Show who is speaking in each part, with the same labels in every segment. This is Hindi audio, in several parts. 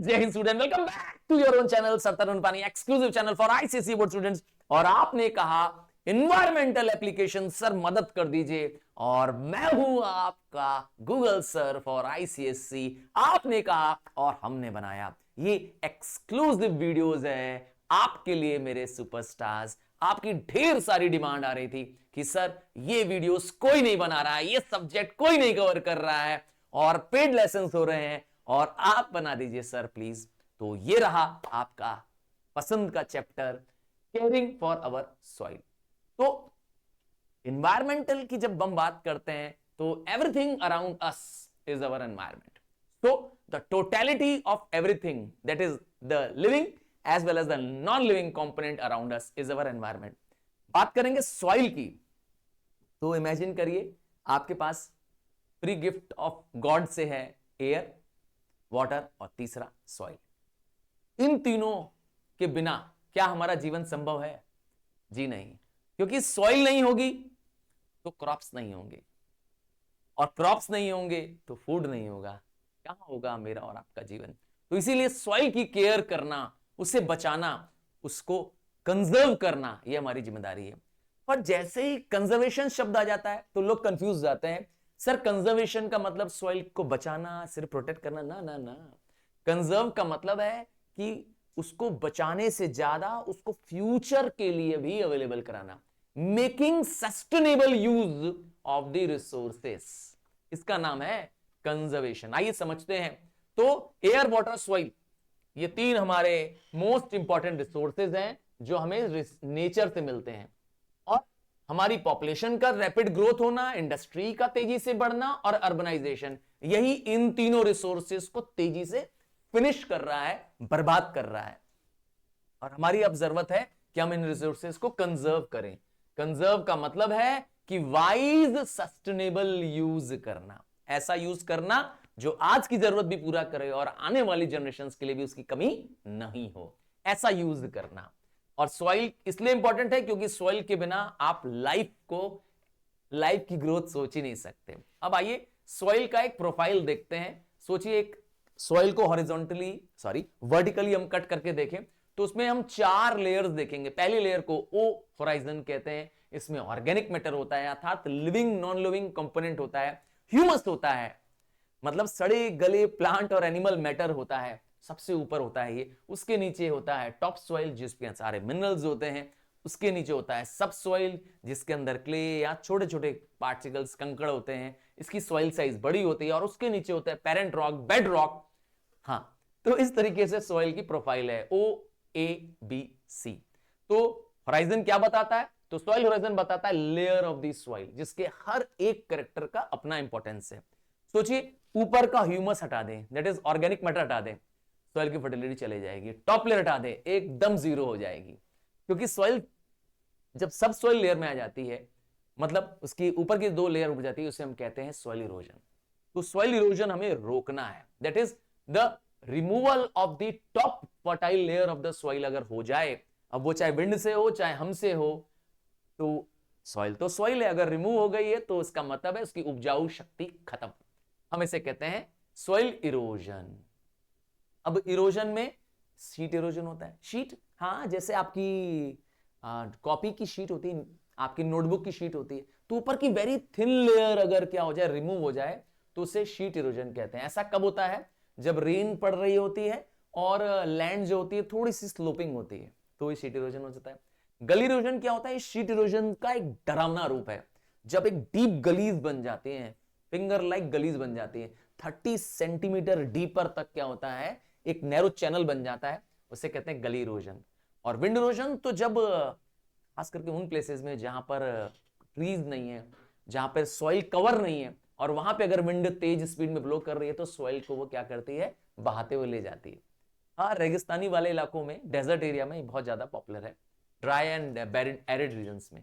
Speaker 1: जय हिंद student, welcome back to your own channel सत्तर पानी, exclusive channel for ICSE board students. और आपने कहा इन्वायरमेंटल एप्लीकेशन सर मदद कर दीजिए, और मैं हूं आपका गूगल सर फॉर आईसीएसई। आपने कहा और हमने बनाया। ये एक्सक्लूसिव वीडियोस है आपके लिए मेरे सुपरस्टार्स। आपकी ढेर सारी डिमांड आ रही थी कि सर ये वीडियोस कोई नहीं बना रहा है, ये सब्जेक्ट कोई नहीं कवर कर रहा है, और पेड लेसन हो रहे हैं, और आप बना दीजिए सर प्लीज। तो ये रहा आपका पसंद का chapter, caring for our soil. तो एनवायरमेंटल की जब हम बात करते हैं तो everything around us is our environment. So the totality of everything that is the living as well as the non living component around us is our environment. बात करेंगे सॉइल की, तो इमेजिन करिए आपके पास फ्री गिफ्ट ऑफ गॉड से है एयर, वाटर और तीसरा सॉइल। इन तीनों के बिना क्या हमारा जीवन संभव है? जी नहीं, क्योंकि सॉइल नहीं होगी तो क्रॉप्स नहीं होंगे, और क्रॉप्स नहीं होंगे तो फूड नहीं होगा। कहां होगा मेरा और आपका जीवन? तो इसीलिए सॉइल की केयर करना, उसे बचाना, उसको कंजर्व करना, यह हमारी जिम्मेदारी है। पर जैसे ही कंजर्वेशन शब्द आ जाता है तो लोग कंफ्यूज जाते हैं। सर कंजर्वेशन का मतलब सॉइल को बचाना, सिर्फ प्रोटेक्ट करना? ना ना ना, कंजर्व का मतलब है कि उसको बचाने से ज्यादा उसको फ्यूचर के लिए भी अवेलेबल कराना, making sustainable use of the resources. इसका नाम है कंजर्वेशन। आइए समझते हैं। तो एयर, वाटर, सॉइल, ये तीन हमारे मोस्ट इंपॉर्टेंट रिसोर्सेज हैं जो हमें नेचर से मिलते हैं। और हमारी पॉपुलेशन का रैपिड ग्रोथ होना, इंडस्ट्री का तेजी से बढ़ना और अर्बनाइजेशन, यही इन तीनों रिसोर्सेज को तेजी से फिनिश कर रहा है, बर्बाद कर रहा है। और हमारी अब जरूरत है कि हम इन रिसोर्सेज को कंजर्व करें। कंजर्व का मतलब है कि वाइज सस्टेनेबल यूज करना, ऐसा यूज करना जो आज की जरूरत भी पूरा करे और आने वाली जनरेशंस के लिए भी उसकी कमी नहीं हो, ऐसा यूज करना। और सॉइल इसलिए इंपॉर्टेंट है क्योंकि सॉइल के बिना आप लाइफ की ग्रोथ सोच ही नहीं सकते। अब आइए सॉइल का एक प्रोफाइल देखते हैं। सोचिए एक सॉइल को वर्टिकली हम कट करके देखें तो उसमें हम 4 लेयर्स देखेंगे। पहली लेयर को ओ होराइजन कहते हैं। इसमें ऑर्गेनिक मैटर होता है, अर्थात लिविंग नॉन लिविंग कंपोनेंट होता है, ह्यूमस होता है, मतलब सड़े गले प्लांट और एनिमल मैटर होता है, सबसे ऊपर होता है ये। उसके नीचे होता है टॉप सॉइल जिसमें सारे मिनरल्स होते हैं। उसके नीचे होता है सब सॉइल जिसके अंदर क्ले या छोटे छोटे पार्टिकल्स, कंकड़ होते हैं। इसकी सॉइल साइज बड़ी होती है। और उसके नीचे होता है पेरेंट रॉक, बेड रॉक। हाँ, तो इस तरीके से सॉइल की प्रोफाइल है, OABC। तो होराइजन क्या बताता है? तो सॉइल होराइजन बताता है लेयर ऑफ द सॉइल, जिसके हर एक कैरेक्टर का अपना इंपॉर्टेंस है। सोचिए ऊपर का ह्यूमस हटा दें, दैट इज ऑर्गेनिक मैटर हटा दें, सॉइल की फर्टिलिटी चली जाएगी। टॉप लेयर हटा दें, एकदम जीरो हो जाएगी। क्योंकि सॉइल जब सब सॉइल लेयर में आ जाती है, मतलब उसकी ऊपर की 2 लेयर उठ जाती है, उसे हम कहते हैं सॉइल इरोजन। तो सॉइल इरोजन हमें रोकना है, that is the removal of the top fertile layer of the soil अगर हो जाए, अब वो चाहे विंड से हो चाहे हमसे हो, तो सॉइल है, अगर रिमूव हो गई है तो इसका मतलब है उसकी उपजाऊ शक्ति खत्म। हम इसे कहते हैं सॉइल इरोजन। अब इरोजन में शीट इरोजन होता है। शीट, हाँ, जैसे आपकी कॉपी की शीट होती है, आपकी नोटबुक की शीट होती है, तो ऊपर की वेरी थिन लेयर अगर क्या हो जाए, रिमूव हो जाए, तो उसे शीट इरोजन कहते हैं। ऐसा कब होता है? जब रेन पड़ रही होती है और लैंड जो होती है थोड़ी सी स्लोपिंग होती है, तो ये शीट इरोजन हो जाता है। गली इरोजन क्या होता है? शीट इरोजन का एक डरावना रूप है। जब एक डीप गलीज बन जाती है, फिंगर लाइक गलीज बन जाती है, 30 सेंटीमीटर डीपर तक क्या होता है, एक नैरो चैनल बन जाता है, उसे कहते हैं गली इरोजन। और विंड इरोजन तो जब खास करके उन प्लेसेस में जहां पर ट्रीज नहीं है, जहां पर सॉइल कवर नहीं है, और वहां पे अगर विंड तेज स्पीड में ब्लो कर रही है तो सॉइल को वो क्या करती है, बहाते हुए ले जाती है। हाँ, रेगिस्तानी वाले इलाकों में, डेजर्ट एरिया में बहुत ज्यादा पॉपुलर है, ड्राई एंड एरिड रीजन्स में।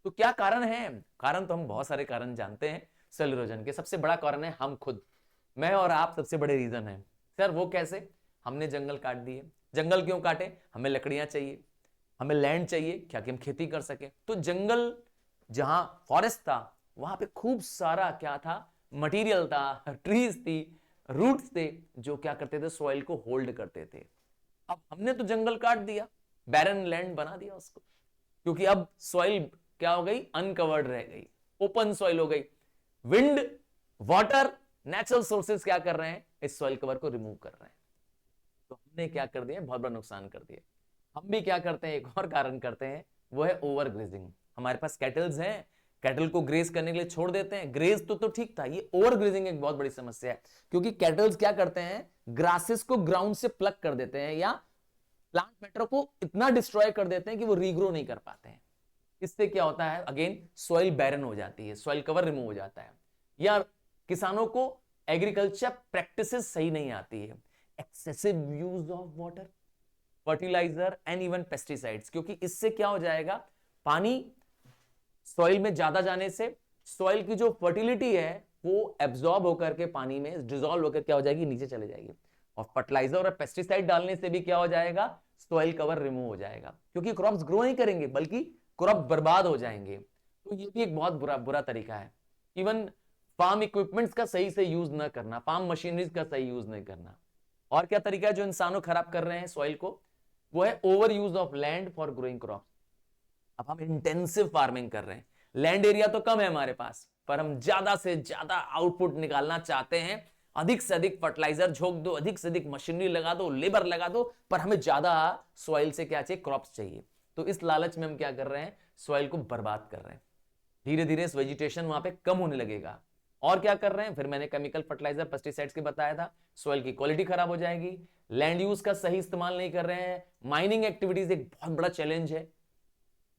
Speaker 1: तो क्या कारण है? कारण तो हम बहुत सारे कारण जानते हैं सॉइल इरोजन के। सबसे बड़ा कारण है हम खुद, मैं और आप सबसे बड़े रीजन है। सर वो कैसे? हमने जंगल काट दिए। जंगल क्यों काटे? हमें लकड़ियां चाहिए, हमें लैंड चाहिए क्या कि हम खेती कर सके। तो जंगल, जहां फॉरेस्ट था, वहां पे खूब सारा क्या था, मटेरियल था, ट्रीज थी, रूट्स थे जो क्या करते थे, सॉइल को होल्ड करते थे। अब हमने तो जंगल काट दिया, बैरन लैंड बना दिया उसको, क्योंकि अब सॉइल क्या हो गई, अनकवर्ड रह गई, ओपन सॉइल हो गई। विंड, वाटर, नेचुरल सोर्सेस क्या कर रहे हैं, इस सॉइल कवर को रिमूव कर रहे हैं। तो हमने क्या कर दिया, बहुत बड़ा नुकसान कर दिया। हम भी क्या करते हैं, एक और कारण करते हैं, वो है ओवर ग्रेजिंग। हमारे पास कैटल्स हैं, कैटल को ग्रेज करने के लिए छोड़ देते हैं। ग्रेज तो ठीक था, ये ओवर ग्रेजिंग एक बहुत बड़ी समस्या है, क्योंकि कैटल्स क्या करते हैं, ग्रासेस को ग्राउंड से प्लग कर देते हैं या प्लांट मैटर को इतना डिस्ट्रॉय कर देते हैं कि वो रीग्रो नहीं कर पाते हैं। इससे क्या होता है, अगेन सॉइल बैरन हो जाती है, सॉइल कवर रिमूव हो जाता है, या किसानों को एग्रीकल्चर प्रैक्टिसेस सही नहीं आती है, excessive use of water, fertiliser and even pesticides, क्योंकि इससे क्या हो जाएगा, पानी सॉइल में ज्यादा जाने से सॉइल की जो फर्टिलिटी है वो एब्जॉर्ब होकर के पानी में डिसॉल्व होकर क्या हो जाएगी, नीचे चले जाएगी। और फर्टिलाइजर और पेस्टिसाइड डालने से भी क्या हो जाएगा, सॉइल कवर रिमूव हो जाएगा, क्योंकि क्रॉप्स ग्रो नहीं करेंगे बल्कि क्रॉप बर्बाद हो जाएंगे। तो ये भी एक बहुत बुरा तरीका है। इवन फार्म इक्विपमेंट्स का सही से यूज न करना, फार्म मशीनरीज का सही यूज नहीं करना। और क्या तरीका है जो इंसानों खराब कर रहे हैं सॉइल को, वो है over use of land for growing crop. अब हम इंटेंसिव फार्मिंग कर रहे हैं, लैंड एरिया तो कम है हमारे पास, पर हम ज्यादा से ज्यादा आउटपुट निकालना चाहते हैं। अधिक से अधिक फर्टिलाइजर झोंक दो, अधिक से अधिक मशीनरी लगा दो, लेबर लगा दो, पर हमें ज्यादा सॉइल से क्या चाहिए, क्रॉप्स चाहिए। तो इस लालच में हम क्या कर रहे हैं, सॉइल को बर्बाद कर रहे हैं। धीरे धीरे वेजिटेशन वहां पे कम होने लगेगा। और क्या कर रहे हैं, फिर मैंने केमिकल फर्टिलाइजर पेस्टिसाइड्स के बताया था, सॉइल की क्वालिटी खराब हो जाएगी। लैंड यूज का सही इस्तेमाल नहीं कर रहे हैं, माइनिंग एक्टिविटीज एक बहुत बड़ा चैलेंज है।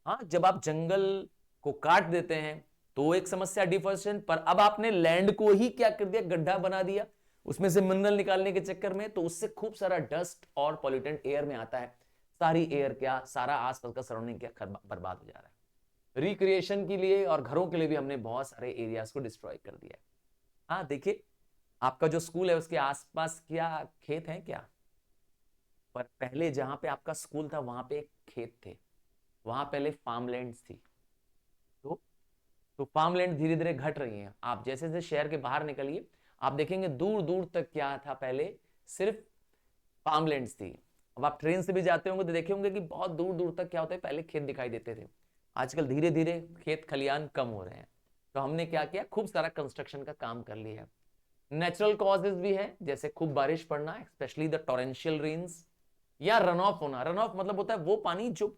Speaker 1: हाँ, जब आप जंगल को काट देते हैं तो एक समस्या डिफॉरेस्टेशन, पर अब आपने लैंड को ही क्या कर दिया, गड्ढा बना दिया उसमें से मिनरल निकालने के चक्कर में, तो उससे खूब सारा डस्ट और पॉल्यूटेंट एयर में आता है। सारी एयर क्या, सारा आसपास का सराउंडिंग क्या बर्बाद हो जा रहा है। रिक्रिएशन के लिए और घरों के लिए भी हमने बहुत सारे एरियाज को डिस्ट्रॉय कर दिया है। हाँ देखिए, आपका जो स्कूल है उसके आसपास क्या खेत है क्या, पर पहले जहां पे आपका स्कूल था वहां पे एक खेत थे, वहां पहले फार्मलैंड्स थी। तो तो फार्मलैंड धीरे धीरे घट रही हैं। आप जैसे जैसे शहर के बाहर निकलिए, आप देखेंगे दूर दूर तक क्या था, पहले सिर्फ फार्मलैंड्स थी। अब आप ट्रेन से भी जाते होंगे तो देखे होंगे कि बहुत दूर दूर तक क्या होता है, पहले खेत दिखाई देते थे। आजकल धीरे धीरे खेत खलियान कम हो रहे हैं। तो हमने क्या किया, खूब सारा कंस्ट्रक्शन का काम कर लिया है। नेचुरल कॉजेज भी है, जैसे खूब बारिश पड़ना, स्पेशली द टोरेंशियल रेन्स, या रन ऑफ होना। रन ऑफ मतलब होता है वो पानी जो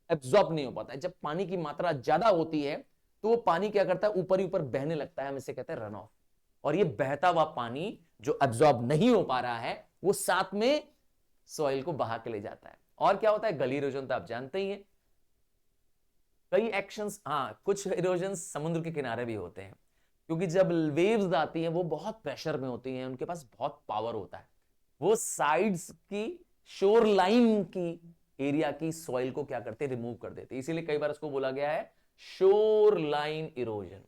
Speaker 1: एब्जॉर्ब नहीं हो पाता है। जब पानी की मात्रा ज्यादा होती है तो वो पानी क्या करता है, ऊपर ही ऊपर बहने लगता है, हम इसे कहते हैं रन ऑफ। और ये बहता हुआ पानी जो एब्जॉर्ब नहीं हो पा रहा है वो साथ में सॉइल को बहा के ले जाता है। और क्या होता है, गली इरोजन तो आप जानते ही हैं। कई एक्शंस, हाँ कुछ इरोजन समुद्र के किनारे भी होते हैं, क्योंकि जब वेव्स आती हैं वो बहुत प्रेशर में होती हैं, उनके पास बहुत पावर होता है, वो साइड्स की, शोर लाइन की एरिया की सॉइल को क्या करते, रिमूव कर देते। इसीलिए कई बार इसको बोला गया है शोर लाइन इरोजन,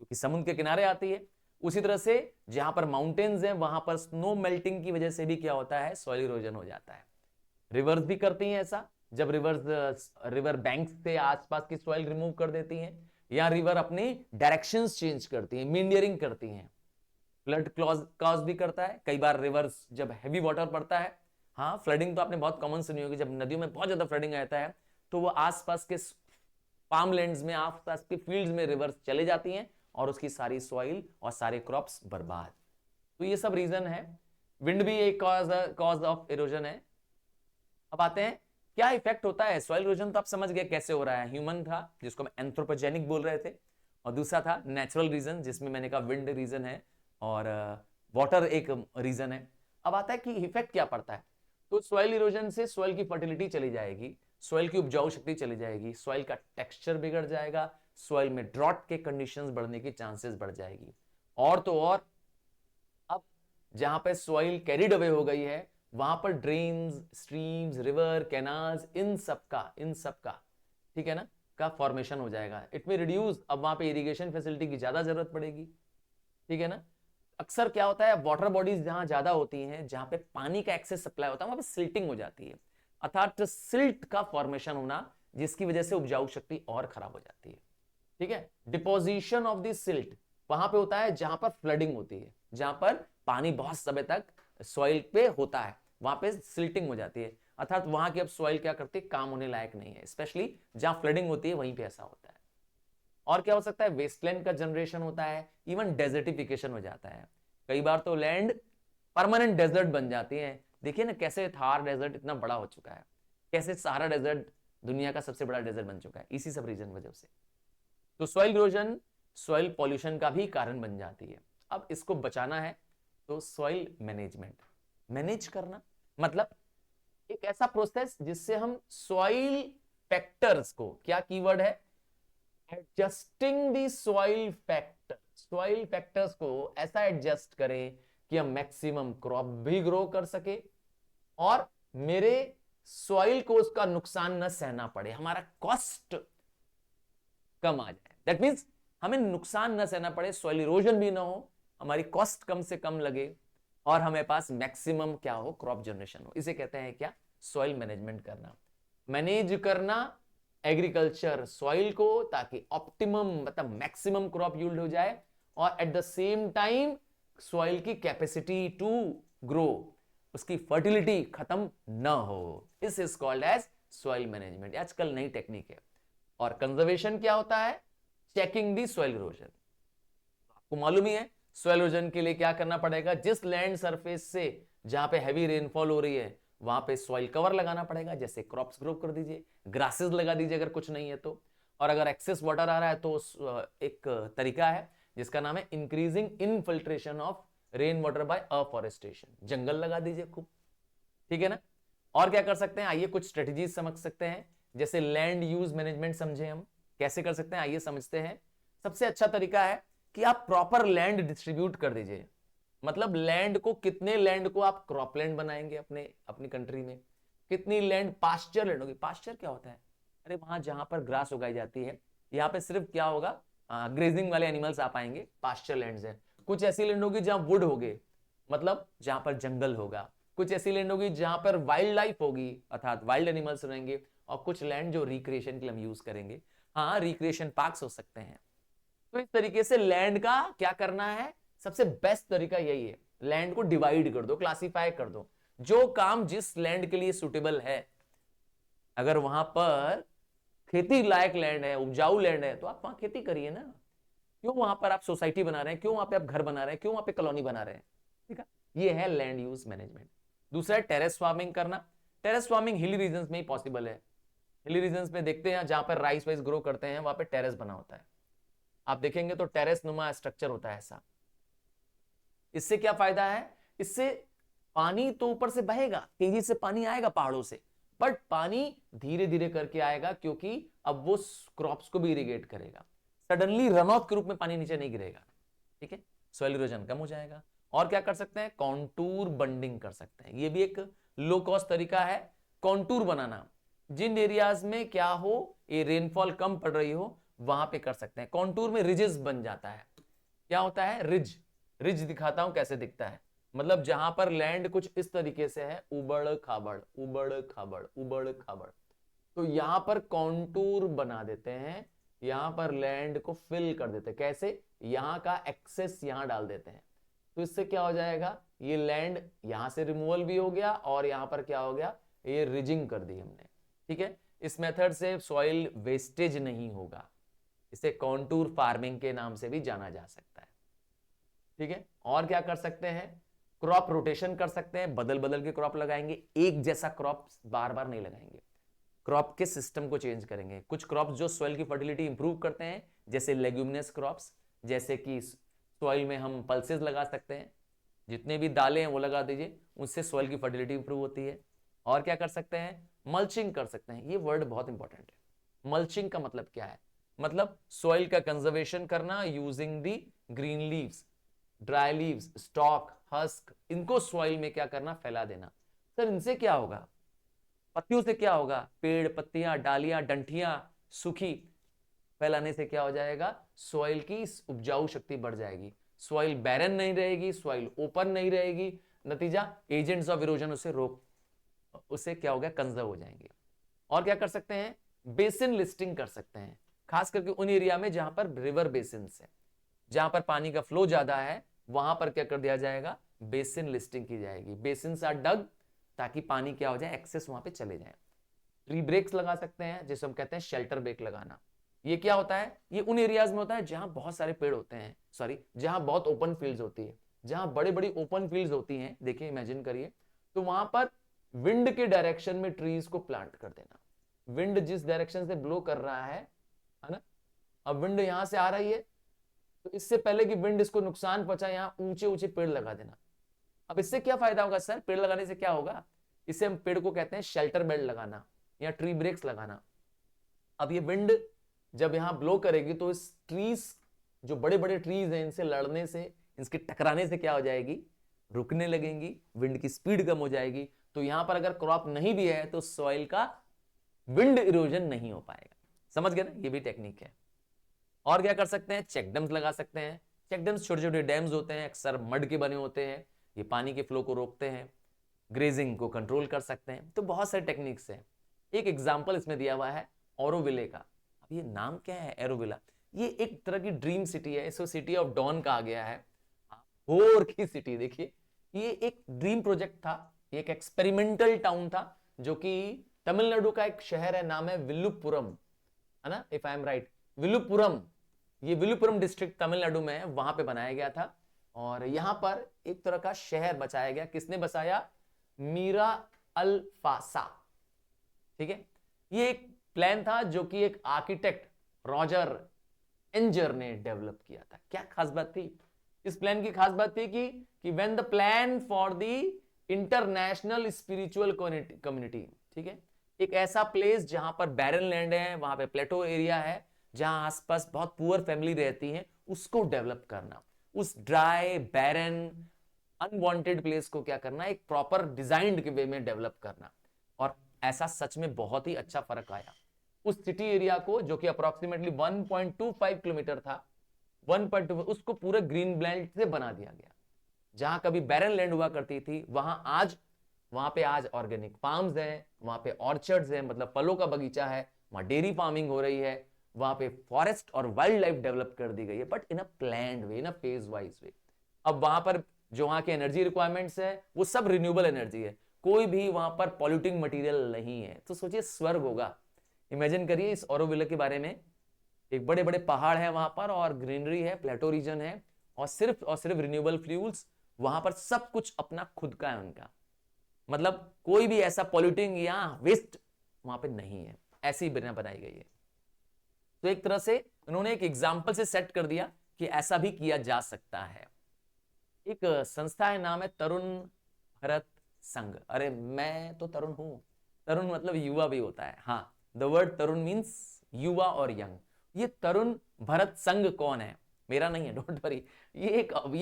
Speaker 1: क्योंकि समुद्र के किनारे आती है। उसी तरह से जहां पर माउंटेन्स हैं वहां पर स्नो मेल्टिंग की वजह से भी क्या होता है, सॉइल इरोजन हो जाता है। रिवर्स भी करती हैं ऐसा, जब रिवर बैंक से आसपास की सॉइल रिमूव कर देती हैं, या रिवर अपनी डायरेक्शंस चेंज करती हैं, मींडियरिंग करती हैं। फ्लड कॉज भी करता है कई बार रिवर्स, जब हैवी वाटर पड़ता है। हाँ, फ्लडिंग तो आपने बहुत कॉमन सुनी होगी, जब नदियों में बहुत ज्यादा फ्लडिंग आता है तो वो आसपास के फार्मलैंड्स में, आसपास के फील्ड्स में रिवर्स चले जाती हैं और उसकी सारी सॉइल और सारे क्रॉप्स बर्बाद। तो ये सब रीजन है। विंड भी एक कॉज ऑफ इरोजन है। अब आते हैं क्या इफेक्ट होता है सॉइल इरोजन, तो आप समझ गए कैसे हो रहा है। ह्यूमन था जिसको हम एंथ्रोपोजेनिक बोल रहे थे, और दूसरा था नेचुरल रीजन जिसमें मैंने कहा विंड रीजन है और वाटर एक रीजन है। अब आता है कि इफेक्ट क्या पड़ता है। तो सॉइल इरोजन से सॉइल की फर्टिलिटी चली जाएगी, सॉइल की उपजाऊ शक्ति चली जाएगी, सॉइल का टेक्सचर बिगड़ जाएगा, सॉइल में ड्रॉट के कंडीशंस बढ़ने की चांसेस बढ़ जाएगी। और तो और अब जहां पे सॉइल कैरिड अवे हो गई है वहां पर ड्रेन्स, स्ट्रीम्स, रिवर, कैनाल्स, इन सबका ठीक है ना, का फॉर्मेशन हो जाएगा। इट में रिड्यूस, अब वहां पे इरिगेशन फैसिलिटी की ज्यादा जरूरत पड़ेगी, ठीक है ना। अक्सर क्या होता है, वाटर बॉडीज जहां ज्यादा होती हैं, जहां पे पानी का एक्सेस सप्लाई होता है, वहां पे सिल्टिंग हो जाती है, अर्थात सिल्ट का फॉर्मेशन होना, जिसकी वजह से उपजाऊ शक्ति और खराब हो जाती है, ठीक है। डिपोजिशन ऑफ द सिल्ट वहां पे होता है जहां पर फ्लडिंग होती है, जहां पर पानी बहुत समय तक सॉइल पे होता है, वहां पे सिल्टिंग हो जाती है, अर्थात वहां की अब सॉइल क्या करती है, काम होने लायक नहीं है, स्पेशली जहां फ्लडिंग होती है वहीं पे ऐसा होता है। और क्या हो सकता है, वेस्टलैंड का जनरेशन होता है, इवन डेजर्टिफिकेशन हो जाता है, कई बार तो लैंड परमानेंट डेजर्ट बन जाती है। देखिए ना कैसे थार डेजर्ट इतना बड़ा हो चुका है, कैसे सहारा डेजर्ट दुनिया का सबसे बड़ा डेजर्ट बन चुका है इसी सब रीजन वजह से। तो सॉइल इरोजन सॉइल पॉल्यूशन का भी कारण बन जाती है। अब इसको बचाना है तो सॉइल मैनेजमेंट, मैनेज करना मतलब एक ऐसा प्रोसेस जिससे हम सॉइल फैक्टर्स को, क्या कीवर्ड है, एडजस्टिंग दी सॉइल फैक्टर्स को ऐसा एडजस्ट करें कि हम मैक्सिमम क्रॉप भी ग्रो कर सके और मेरे सॉइल को उसका नुकसान न सहना पड़े, हमारा कॉस्ट कम आ जाए। दैट मीन्स हमें नुकसान न सहना पड़े, सॉइल इरोजन भी ना हो, हमारी कॉस्ट कम से कम लगे और हमें पास मैक्सिमम क्या हो, क्रॉप जनरेशन हो। इसे कहते हैं क्या, सॉइल मैनेजमेंट करना, मैनेज करना एग्रीकल्चर सॉइल को, ताकि ऑप्टिमम मतलब मैक्सिमम क्रॉप यील्ड हो जाए और at the same time soil की कैपेसिटी टू ग्रो, उसकी फर्टिलिटी खत्म ना हो। This is called as soil management, आजकल नई टेक्निक है। और कंजर्वेशन क्या होता है, चेकिंग दी सॉइल इरोजन। आपको मालूम ही है सॉइल इरोजन के लिए क्या करना पड़ेगा, जिस लैंड सरफेस से जहां पे हैवी रेनफॉल हो रही है वहां पे सॉइल कवर लगाना पड़ेगा, जैसे क्रॉप्स ग्रो कर दीजिए, ग्रासेस लगा दीजिए अगर कुछ नहीं है तो। और अगर एक्सेस वाटर आ रहा है तो एक तरीका है जिसका नाम है increasing infiltration of rain water by afforestation, जंगल लगा दीजिए खूब, ठीक है ना। और क्या कर सकते हैं, आइए कुछ स्ट्रेटेजीज समझ सकते हैं, जैसे लैंड यूज मैनेजमेंट समझे हम कैसे कर सकते हैं, आइए समझते हैं। सबसे अच्छा तरीका है कि आप प्रॉपर लैंड डिस्ट्रीब्यूट कर दीजिए, मतलब लैंड को, कितने लैंड को आप क्रॉपलैंड बनाएंगे अपनी कंट्री में, कितनी लैंड पास्चर लैंड होगी। पास्चर क्या होता है, अरे वहां जहां पर ग्रास उगाई जाती है, यहाँ पे सिर्फ क्या होगा, ग्रेजिंग वाले एनिमल्स आ पाएंगे, पास्चर लैंड्स है। कुछ ऐसी लैंड होगी जहां वुड होगे, मतलब जहां पर जंगल होगा, कुछ ऐसी लैंड होगी जहां पर वाइल्ड लाइफ होगी, अर्थात वाइल्ड एनिमल्स रहेंगे, और कुछ लैंड जो रिक्रिएशन के लिए हम यूज करेंगे, हाँ रिक्रिएशन पार्क्स हो सकते हैं। तो इस तरीके से लैंड का क्या करना है, सबसे बेस्ट तरीका यही है, लैंड को डिवाइड कर दो, क्लासिफाई कर दो, जो काम जिस लैंड के लिए सुटेबल है। अगर वहां पर खेती लायक लैंड है, उपजाऊ लैंड है, तो आप वहां खेती करिए ना, क्यों वहां पर आप सोसाइटी बना रहे हैं, क्यों वहां पे आप घर बना रहे हैं, क्यों वहां पे कॉलोनी बना रहे हैं, ठीक है। ये है लैंड यूज मैनेजमेंट। दूसरा है टेरेस फार्मिंग करना। टेरेस फार्मिंग हिली रीजन में ही पॉसिबल है। हिली रीजन में देखते हैं जहां पर राइस वाइस ग्रो करते हैं वहां पे टेरेस बना होता है, आप देखेंगे तो टेरेस नुमा स्ट्रक्चर होता है ऐसा। इससे क्या फायदा है, इससे पानी तो ऊपर से बहेगा, तेजी से पानी आएगा पहाड़ों से, बट पानी धीरे धीरे करके आएगा, क्योंकि अब वो क्रॉप्स को भी इरिगेट करेगा, सडनली रन ऑफ के रूप में पानी नीचे नहीं गिरेगा, ठीक है। सॉइल इरोजन कम हो जाएगा। और क्या कर सकते हैं, कॉन्टूर बंडिंग कर सकते हैं, ये भी एक लो कॉस्ट तरीका है, कॉन्टूर बनाना, जिन एरियाज में क्या हो, ये रेनफॉल कम पड़ रही हो वहां पे कर सकते हैं। कॉन्टूर में रिजेस बन जाता है, क्या होता है, रिज, रिज दिखाता हूं कैसे दिखता है, मतलब जहां पर लैंड कुछ इस तरीके से है, उबड़ खाबड़ उबड़ खाबड़ उबड़ खाबड़, तो यहां पर कॉन्टूर बना देते हैं, यहां पर लैंड को फिल कर देते हैं, कैसे, यहां का एक्सेस यहां डाल देते हैं, तो इससे क्या हो जाएगा, ये लैंड यहां से रिमूवल भी हो गया और यहां पर क्या हो गया, ये रिजिंग कर दी हमने, ठीक है। इस मेथड से सॉइल वेस्टेज नहीं होगा, इसे कॉन्टूर फार्मिंग के नाम से भी जाना जा सकता है, ठीक है। और क्या कर सकते हैं, क्रॉप रोटेशन कर सकते हैं, बदल बदल के क्रॉप लगाएंगे, एक जैसा क्रॉप बार बार नहीं लगाएंगे, क्रॉप के सिस्टम को चेंज करेंगे। कुछ क्रॉप्स जो सॉइल की फर्टिलिटी इंप्रूव करते हैं, जैसे लेग्यूमिनस क्रॉप्स, जैसे कि सॉइल में हम पल्सेस लगा सकते हैं, जितने भी दालें हैं वो लगा दीजिए, उससे सॉइल की फर्टिलिटी इंप्रूव होती है। और क्या कर सकते हैं, मल्चिंग कर सकते हैं, ये वर्ड बहुत इंपॉर्टेंट है। मल्चिंग का मतलब क्या है, मतलब सॉइल का कंजर्वेशन करना using the green leaves, dry leaves, stock, husk, इनको सॉइल में क्या करना, फैला देना। सर इनसे क्या होगा, पत्तियों से क्या होगा, पेड़, पत्तियां, डालियां, डंठियां सूखी, फैलाने से क्या हो जाएगा, सॉइल की उपजाऊ शक्ति बढ़ जाएगी, सॉइल बैरन नहीं रहेगी, सॉइल ओपन नहीं रहेगी, नतीजा एजेंट्स ऑफ इरोजन उसे रोक, उससे क्या हो गया, कंजर्व हो जाएंगे। और क्या कर सकते हैं, बेसिन लिस्टिंग कर सकते हैं, खास करके उन एरिया में जहां पर रिवर बेसिन है, जहां पर पानी का फ्लो ज्यादा है, वहां पर क्या कर दिया जाएगा, बेसिन लिस्टिंग की जाएगी। बेसिन आर डग ताकि पानी क्या हो जाए, एक्सेस वहां पे चले जाए। ट्री ब्रेक्स लगा सकते हैं, जिसे हम कहते हैं शेल्टर ब्रेक लगाना। ये क्या होता है, ये उन एरियाज में होता है जहां बहुत सारे पेड़ होते हैं, सॉरी जहां बहुत ओपन फील्ड्स होती है, जहां बड़ी बड़ी ओपन फील्ड्स होती हैं, देखिए इमेजिन करिए, तो वहां पर विंड के डायरेक्शन में ट्रीज को प्लांट कर देना। विंड जिस डायरेक्शन से ब्लो कर रहा है ना, अब विंड यहां से आ रही है, तो इससे पहले कि विंड इसको नुकसान पहुंचाए, यहां ऊंचे ऊंचे पेड़ लगा देना। अब इससे क्या फायदा होगा सर, पेड़ लगाने से क्या होगा, इससे हम पेड़ को कहते हैं शेल्टर बेल्ट लगाना या ट्री ब्रेक्स लगाना। अब ये विंड जब यहां ब्लो करेगी तो इस ट्रीज, जो बड़े बड़े ट्रीज हैं, इनसे लड़ने से, इनके टकराने से क्या हो जाएगी, रुकने लगेंगी, विंड की स्पीड कम हो जाएगी। तो यहां पर अगर क्रॉप नहीं भी है तो सॉइल का विंड इरोजन नहीं हो पाएगा। समझ गए ना, ये भी टेक्निक है। और क्या कर सकते हैं, चेक डैम्स लगा सकते हैं। चेक डैम्स छोटे छोटे डैम्स होते हैं, अक्सर मड के बने होते हैं, ये पानी के फ्लो को रोकते हैं, ग्रेजिंग को कंट्रोल कर सकते हैं। तो बहुत सारे टेक्निक्स हैं। एक एग्जाम्पल इसमें दिया हुआ है ऑरोविले का। अब ये नाम क्या है एरोविला, ये एक तरह की ड्रीम सिटी है, इसको सिटी ऑफ डॉन कहा गया है, होर की सिटी। देखिए ये एक ड्रीम प्रोजेक्ट था, एक एक्सपेरिमेंटल टाउन था, जो कि तमिलनाडु का एक शहर है, नाम है विल्लुपुरम, है ना, if I am right, Villupuram. ये विल्लुपुरम डिस्ट्रिक्ट तमिलनाडु में है, वहां पे बनाया गया था। और यहां पर एक तरह का शहर बसाया गया। किसने बसाया, मीरा अल्फासा, ठीक है। ये एक प्लान था जो कि एक आर्किटेक्ट रॉजर एंजर ने डेवलप किया था। क्या खास बात थी इस प्लान की, खास बात थी कि when the plan for the international spiritual community, ठीक है, एक ऐसा प्लेस जहां पर बैरन लैंड है, वहां पे प्लेटो एरिया है, जहां आसपास बहुत पुअर फैमिली रहती है, उसको डेवलप करना, उस ड्राई बैरन अनवांटेड प्लेस को क्या करना, एक प्रॉपर डिजाइन्ड के वे में डेवलप करना। और ऐसा सच में बहुत ही अच्छा फर्क आया। उस सिटी एरिया को, जो कि अप्रोक्सीमेटली 1.25 किलोमीटर था, 1.2, उसको पूरे ग्रीन बेल्ट से बना दिया गया। जहां कभी बैरन लैंड हुआ करती थी, वहां पे आज ऑर्गेनिक फार्म्स हैं, वहां पे ऑर्चर्ड्स हैं, मतलब फलों का बगीचा है, वहां डेयरी फार्मिंग हो रही है, वहां पे फॉरेस्ट और वाइल्ड लाइफ डेवलप कर दी गई है, but in a planned way, in a phase wise way. अब वहां पर जो वहां के एनर्जी रिक्वायरमेंट्स है, वो सब रिन्यूएबल एनर्जी है, कोई भी वहां पर पॉल्यूटिंग मटेरियल नहीं है। तो सोचिए स्वर्ग होगा। इमेजिन करिए इस ऑरोविले के बारे में, एक बड़े बड़े पहाड़ है वहां पर, और ग्रीनरी है, प्लेटो रीजन है, और सिर्फ रिन्यूएबल फ्यूल्स, वहां पर सब कुछ अपना खुद का है उनका, मतलब कोई भी ऐसा पॉल्यूटिंग या वेस्ट वहां पे नहीं है, ऐसी बिना बनाई गई है। तो एक तरह से उन्होंने एक एग्जाम्पल से सेट कर दिया कि ऐसा भी किया जा सकता है। एक संस्था है, नाम है तरुण भारत संघ। अरे मैं तो तरुण हूं, तरुण मतलब युवा भी होता है, हाँ, द वर्ड तरुण मीन्स युवा और यंग। ये तरुण भारत संघ कौन है, मेरा नहीं है, डोंट वरी। ये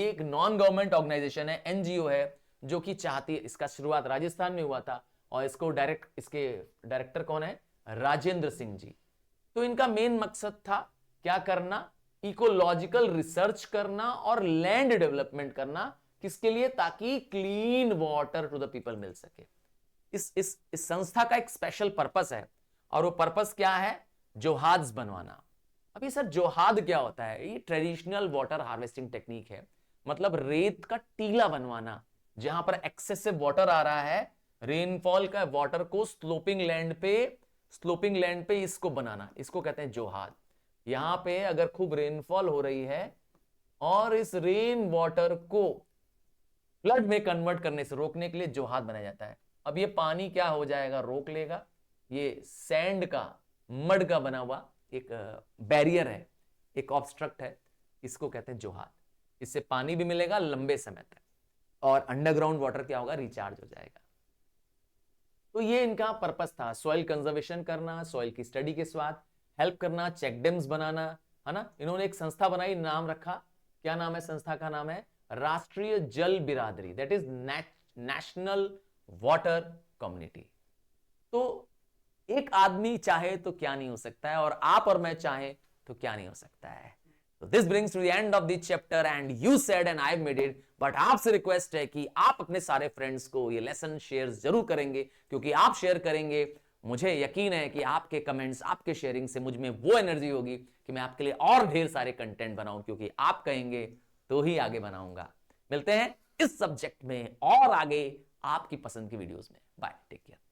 Speaker 1: एक नॉन गवर्नमेंट ऑर्गेनाइजेशन है, एनजीओ है, जो कि चाहती है, इसका शुरुआत राजस्थान में हुआ था, और इसके डायरेक्टर कौन है, राजेंद्र सिंह जी। तो इनका मेन मकसद था क्या करना, इकोलॉजिकल रिसर्च करना और लैंड डेवलपमेंट करना। किसके लिए, ताकि clean water to the people मिल सके। इस संस्था का एक स्पेशल पर्पस है, और वो पर्पस क्या है, जोहाद्स बनवाना। अभी सर जोहाद क्या होता है, ये ट्रेडिशनल वाटर हार्वेस्टिंग टेक्निक है, मतलब रेत का टीला बनवाना, जहां पर एक्सेसिव वाटर आ रहा है, रेनफॉल का वाटर को स्लोपिंग लैंड पे इसको बनाना, इसको कहते हैं जोहाद। यहां पे अगर खूब रेनफॉल हो रही है, और इस रेन वाटर को फ्लड में कन्वर्ट करने से रोकने के लिए जोहाद बनाया जाता है। अब ये पानी क्या हो जाएगा, रोक लेगा। ये सैंड का, मड का बना हुआ एक बैरियर है, एक ऑब्स्ट्रक्ट है, इसको कहते हैं जोहाद। इससे पानी भी मिलेगा लंबे समय तक, और अंडरग्राउंड वाटर क्या होगा, रिचार्ज हो जाएगा। तो ये इनका पर्पस था, सॉइल कंजर्वेशन करना, सॉइल की स्टडी के साथ हेल्प करना, चेक डैम्स बनाना, है ना। इन्होंने एक संस्था बनाई, नाम रखा, क्या नाम है संस्था का, नाम है राष्ट्रीय जल बिरादरी, that is national water community. तो एक आदमी चाहे तो क्या नहीं हो सकता है, और आप और मैं चाहे तो क्या नहीं हो सकता है। So this brings to the end of the chapter, and you said and I've made it, but आपसे रिक्वेस्ट है कि आप अपने सारे फ्रेंड्स को ये लेसन शेयर जरूर करेंगे, क्योंकि आप शेयर करेंगे, मुझे यकीन है कि आपके कमेंट्स, आपके शेयरिंग से मुझ में वो एनर्जी होगी कि मैं आपके लिए और ढेर सारे कंटेंट बनाऊं, क्योंकि आप कहेंगे तो ही आगे बनाऊंगा। मिलते हैं इस सब्जेक्ट में और आगे आपकी पसंद की वीडियोस में। Bye, take care.